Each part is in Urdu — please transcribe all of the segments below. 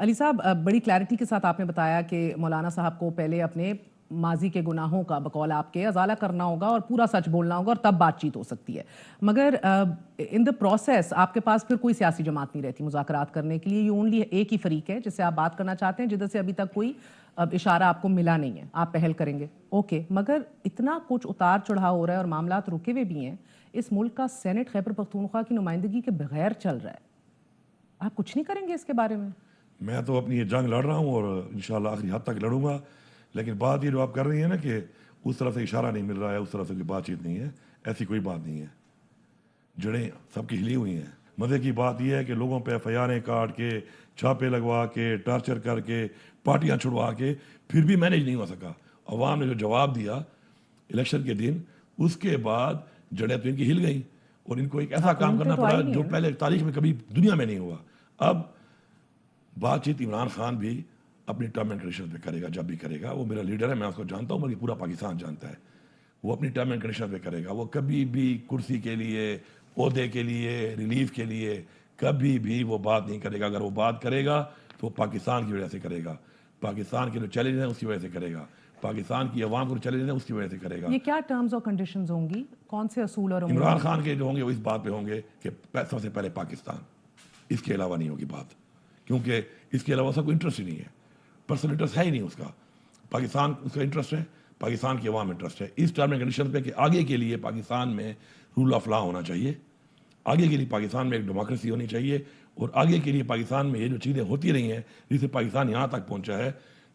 علی صاحب بڑی کلیئرٹی کے ساتھ آپ نے بتایا کہ مولانا صاحب کو پہلے اپنے ماضی کے گناہوں کا بقول آپ کے ازالہ کرنا ہوگا اور پورا سچ بولنا ہوگا اور تب بات چیت ہو سکتی ہے. مگر ان دا پروسیس آپ کے پاس پھر کوئی سیاسی جماعت نہیں رہتی مذاکرات کرنے کے لیے. یہ اونلی ایک ہی فریق ہے جس سے آپ بات کرنا چاہتے ہیں, جدھر سے ابھی تک کوئی اشارہ آپ کو ملا نہیں ہے. آپ پہل کریں گے اوکے, مگر اتنا کچھ اتار چڑھاؤ ہو رہا ہے اور معاملات رکے ہوئے بھی ہیں. اس ملک کا سینٹ خیبر پختونخوا کی نمائندگی کے بغیر چل رہا ہے. آپ کچھ نہیں کریں گے اس کے بارے میں؟ میں تو اپنی یہ جنگ لڑ رہا ہوں اور انشاءاللہ آخری حد تک لڑوں گا. لیکن بات یہ جو آپ کر رہی ہیں نا کہ اس طرف سے اشارہ نہیں مل رہا ہے, اس طرف سے کوئی بات چیت نہیں ہے, ایسی کوئی بات نہیں ہے. جڑیں سب کی ہلی ہوئی ہیں. مزے کی بات یہ ہے کہ لوگوں پہ FIR کاٹ کے, چھاپے لگوا کے, ٹارچر کر کے, پارٹیاں چھڑوا کے پھر بھی مینیج نہیں ہو سکا. عوام نے جو جواب دیا الیکشن کے دن, اس کے بعد جڑیں تو ان کی ہل گئیں اور ان کو ایک ایسا کام کرنا پڑا جو پہلے تاریخ میں کبھی دنیا میں نہیں ہوا. اب بات چیت عمران خان بھی اپنی ٹرم اینڈ کنڈیشن پہ کرے گا. جب بھی کرے گا, وہ میرا لیڈر ہے, میں اس کو جانتا ہوں, بلکہ پورا پاکستان جانتا ہے. وہ اپنی ٹرم اینڈ کنڈیشن پہ کرے گا. وہ کبھی بھی کرسی کے لیے, عہدے کے لیے, ریلیف کے لیے کبھی بھی وہ بات نہیں کرے گا. اگر وہ بات کرے گا تو پاکستان کی وجہ سے کرے گا, پاکستان کے جو چیلنج ہیں اس کی وجہ سے کرے گا, پاکستان کی عوام کو چیلنج ہیں اس کی وجہ سے کرے گا. یہ کیا ٹرمز اور کنڈیشنز ہوں گی, کون سے اصول اور عمران خان کے جو ہوں گے وہ اس بات پہ ہوں گے کہ سب سے پہلے پاکستان, اس کے علاوہ نہیں ہوگی بات, کیونکہ اس کے علاوہ سب کو انٹرسٹ ہی نہیں ہے. پرسنل انٹرسٹ ہے ہی نہیں اس کا. پاکستان اس کا انٹرسٹ ہے, پاکستان کی عوام انٹرسٹ ہے اس ٹرم اینڈ کنڈیشن پہ کہ آگے کے لیے پاکستان میں رول آف لا ہونا چاہیے, آگے کے لیے پاکستان میں ایک ڈیموکریسی ہونی چاہیے, اور آگے کے لیے پاکستان میں یہ جو چیزیں ہوتی رہی ہیں جس سے پاکستان یہاں تک پہنچا ہے,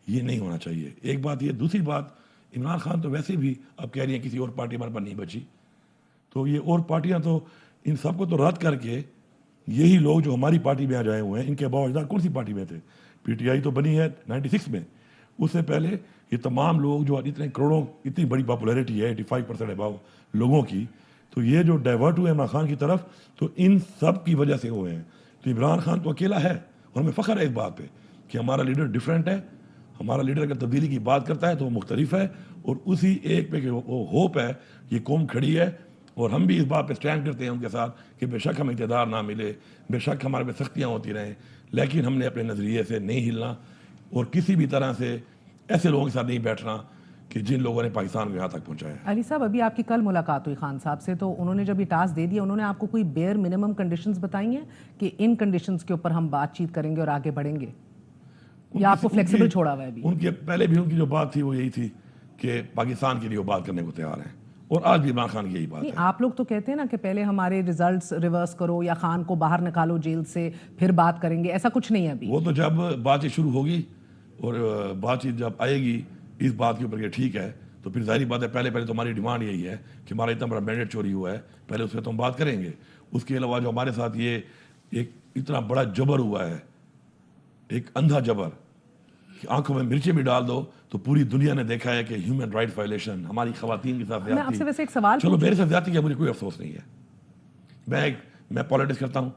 یہ نہیں ہونا چاہیے. ایک بات یہ. دوسری بات, عمران خان تو ویسے بھی اب کہہ رہی ہیں کسی اور پارٹی ہمارے پر نہیں بچی, تو یہ اور پارٹیاں تو ان سب کو تو رد کر کے یہی لوگ جو ہماری پارٹی میں آ جائے ہوئے ہیں, ان کے باوجود کون سی پارٹی میں تھے. PTI تو بنی ہے 96 میں, اس سے پہلے یہ تمام لوگ جو اتنے کروڑوں, اتنی بڑی پاپولیرٹی ہے 85% اباؤ لوگوں کی, تو یہ جو ڈائیورٹ ہوئے عمران خان کی طرف تو ان سب کی وجہ سے ہوئے ہیں. تو عمران خان تو اکیلا ہے, اور ہمیں فخر ہے اس بات پہ کہ ہمارا لیڈر ڈفرینٹ ہے. ہمارا لیڈر اگر تبدیلی کی بات کرتا ہے تو وہ مختلف ہے, اور اسی ایک پہ کہ وہ ہوپ ہے, یہ قوم کھڑی ہے, اور ہم بھی اس بات پہ اسٹینڈ کرتے ہیں ان کے ساتھ کہ بے شک ہمیں اقتدار نہ ملے, بے شک ہمارے پہ سختیاں ہوتی رہیں, لیکن ہم نے اپنے نظریے سے نہیں ہلنا, اور کسی بھی طرح سے ایسے لوگوں کے ساتھ نہیں بیٹھنا کہ جن لوگوں نے پاکستان کو یہاں تک پہنچایا. علی صاحب ابھی آپ کی کل ملاقات ہوئی خان صاحب سے, تو انہوں نے جب یہ ٹاسک دے دیا, انہوں نے آپ کو کوئی بیئر منیمم کنڈیشنز بتائی ہیں کہ ان کنڈیشنز کے اوپر ہم بات چیت کریں گے اور آگے بڑھیں گے, یا آپ کو فلیکسیبل چھوڑا ہوا ہے ابھی؟ ان کی پہلے بھی ان کی جو بات تھی وہ یہی تھی کہ پاکستان کے لیے وہ بات کرنے کو تیار ہیں, اور آج بھی عمران خان کی یہی بات ہے. آپ لوگ تو کہتے ہیں نا کہ پہلے ہمارے ریزلٹس ریورس کرو یا خان کو باہر نکالو جیل سے, پھر بات کریں گے, ایسا کچھ نہیں ہے ابھی. وہ تو جب بات چیت شروع ہوگی اور بات چیت جب آئے گی اس بات کے اوپر کہ ٹھیک ہے, تو پھر ظاہری بات ہے پہلے تو ہماری ڈیمانڈ یہی ہے کہ ہمارا اتنا بڑا مینڈیٹ چوری ہوا ہے, پہلے اس پہ تو ہم بات کریں گے. اس کے علاوہ جو ہمارے ساتھ یہ ایک اتنا بڑا جبر ہوا ہے, ایک اندھا جبر, کہ آنکھوں میں مرچیں بھی ڈال دو تو پوری دنیا نے دیکھا ہے کہ ہیومن رائٹ وائلیشن, ہماری خواتین کے ساتھ میں آپ سے ویسے ایک زیادتی. سوال چلو میرے ساتھ زیادتی کا مجھے کوئی افسوس نہیں ہے, میں پالیٹکس کرتا ہوں,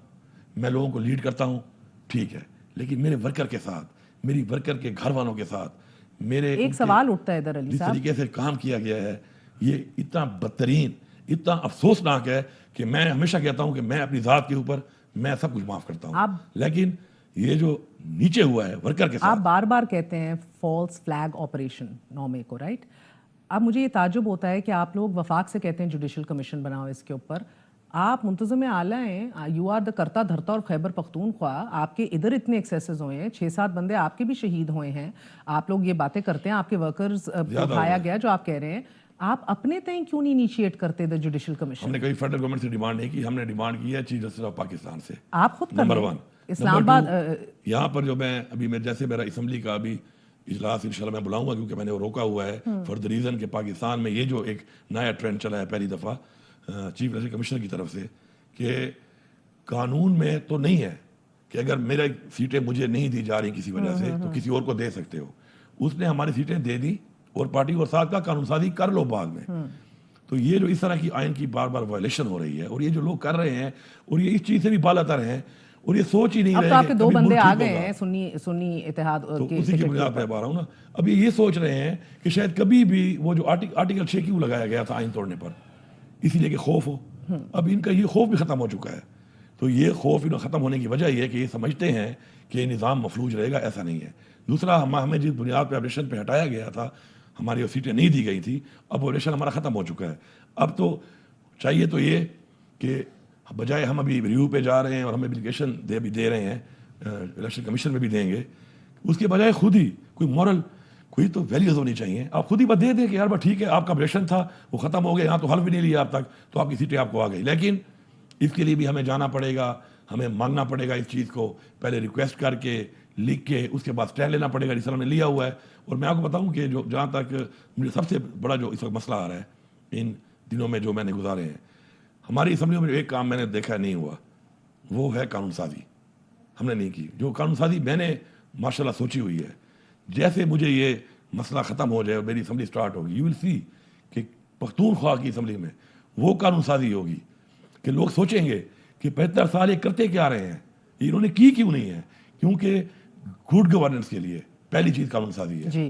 میں لوگوں کو لیڈ کرتا ہوں, ٹھیک ہے, لیکن میرے ورکر کے ساتھ, میری ورکر کے گھر والوں کے ساتھ میرے ایک سوال اٹھتا ہے ادھر علی جس صاحب, طریقے سے کام کیا گیا ہے یہ اتنا بدترین, اتنا افسوسناک ہے کہ میں ہمیشہ کہتا ہوں کہ میں اپنی ذات کے اوپر میں سب کچھ معاف کرتا ہوں, لیکن یہ جو نیچے ہوا ہے ورکر کے ساتھ. آپ بار بار کہتے ہیں فالس فلیگ آپریشن نومے کو, رائٹ؟ اب مجھے یہ تعجب ہوتا ہے کہ آپ لوگ وفاق سے کہتے ہیں جوڈیشل کمیشن بناؤ اس کے اوپر, آپ منتظم اعلیٰ ہیں, یو آر دا کرتا دھرتا اور خیبر پختونخوا, آپ کے ادھر اتنے ایکسیسز ہوئے ہیں, 6-7 بندے آپ کے بھی شہید ہوئے ہیں, آپ لوگ یہ باتیں کرتے ہیں, آپ کے ورکرز اٹھایا گیا جو آپ کہہ رہے ہیں, آپ اپنے تئیں کیوں نہیں انیشیٹ کرتے دا جوڈیشل کمیشن؟ ہم نے کبھی فیڈرل گورنمنٹ سے ڈیمانڈ نہیں کی, ہم نے ڈیمانڈ کی ہے چیف جسٹس آف پاکستان سے. آپ خود کر نمبر لیں. 1. اسلام آباد یہاں پر جو میں ابھی جیسے میرا اسمبلی کا ابھی اجلاس انشاءاللہ میں بلاؤں گا, کیونکہ میں نے وہ روکا ہوا ہے فار دا ریزن کہ پاکستان میں یہ جو ایک نیا ٹرینڈ چلا ہے پہلی دفعہ چیف الیکشن کمشنر کی طرف سے کہ قانون میں تو نہیں ہے کہ اگر میرے سیٹیں مجھے نہیں دی جا رہی کسی وجہ سے تو کسی اور کو دے سکتے ہو. اس نے ہماری سیٹیں دے دی اور پارٹی اور ساتھ کا قانون سازی کر لو بعد میں. تو یہ جو اس طرح کی آئین کی بار بار وائلیشن ہو رہی ہے, اور یہ جو لوگ کر رہے ہیں, اور یہ اس چیز سے بھی بالاتر ہیں, اور یہ سوچ ہی نہیں رہے. اب تو آپ کے 2 بندے آ گئے ہیں سنی اتحاد کے, اسی کی بنیاد پہ آ رہا ہوں نا. اب یہ سوچ رہے ہیں کہ شاید کبھی بھی وہ جو آرٹیکل 6 کیوں لگایا گیا تھا آئین توڑنے پر, اسی لیے کہ خوف ہو. اب ان کا یہ خوف بھی ختم ہو چکا ہے. تو یہ خوف ختم ہونے کی وجہ یہ ہے کہ یہ سمجھتے ہیں کہ نظام مفلوج رہے گا، ایسا نہیں ہے. دوسرا، ہمیں جس بنیاد پہ آپریشن پہ ہٹایا گیا تھا، ہماری وہ سیٹیں نہیں دی گئی تھیں، اب آپریشن ہمارا ختم ہو چکا ہے. اب تو چاہیے تو یہ کہ بجائے ہم ابھی ریویو پہ جا رہے ہیں اور ہم اپلیکیشن دے رہے ہیں، الیکشن کمیشن میں بھی دیں گے، اس کے بجائے خود ہی کوئی مورل کوئی تو ویلیوز ہونی چاہیے. آپ خود ہی بس دے دیں کہ یار بس ٹھیک ہے، آپ کا آپریشن تھا وہ ختم ہو گیا، یہاں تو حل بھی نہیں لیا اب تک، تو آپ کی سیٹیں آپ کو آ گئی. لیکن اس کے لیے بھی ہمیں جانا پڑے گا، ہمیں مانگنا پڑے گا اس چیز کو، پہلے ریکویسٹ کر کے لکھ کے اس کے بعد اسٹینڈ لینا پڑے گا جس طرح ہم نے لیا ہوا ہے. اور میں آپ کو بتاؤں کہ جو جہاں تک مجھے سب سے بڑا جو اس وقت مسئلہ آ رہا ہے ان دنوں میں جو میں نے گزارے ہیں، ہماری اسمبلیوں میں ایک کام میں نے دیکھا نہیں ہوا، وہ ہے قانون سازی. ہم نے نہیں کی. جو قانون سازی میں نے ماشاء اللہ سوچی ہوئی ہے، جیسے مجھے یہ مسئلہ ختم ہو جائے اور میری اسمبلی سٹارٹ ہوگی، یو ول سی کہ پختونخوا کی اسمبلی میں وہ قانون سازی ہوگی کہ لوگ سوچیں گے کہ 75 سال یہ کرتے کیا رہے ہیں، انہوں نے کی کیوں نہیں ہے. کیونکہ گڈ گورننس کے لیے پہلی چیز قانون سازی ہے. جی.